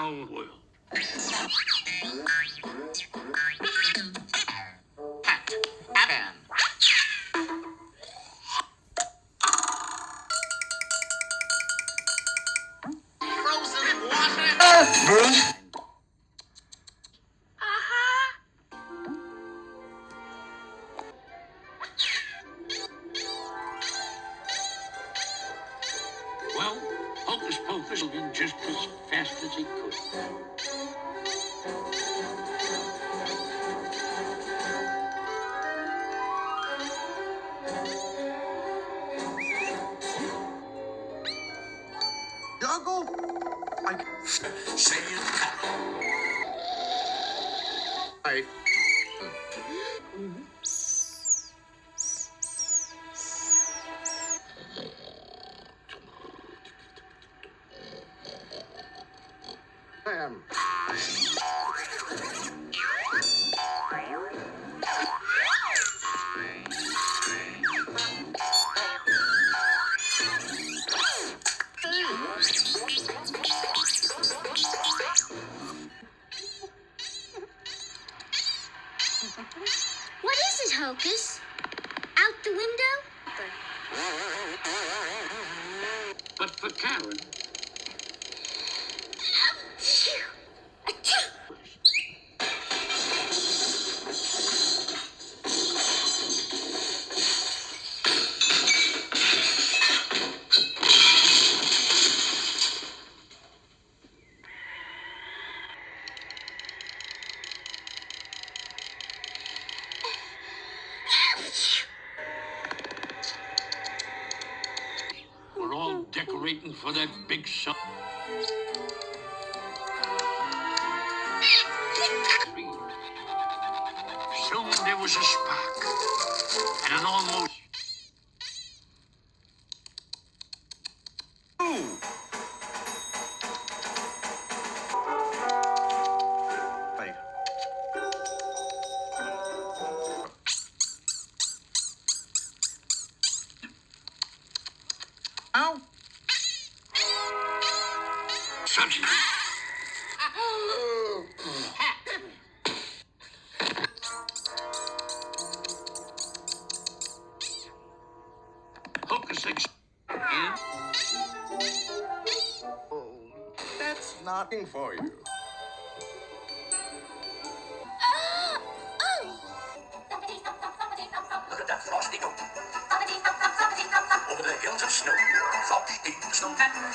owl world. Hat, Aban. Frozen in water. Bruce? Well, Hocus Pocus went just as fast as he could. Juggle? Say it. Right. Bam. What is it, Hocus? Out the window? But for Karen, we're all decorating for that big show. Soon there was a spark and an almost. Ooh. Hey. Ow. Suddenly, Hocus and Oh, that's nothing for you. Look at that frosty goat. Over the hills of snow, Frosty the Snowman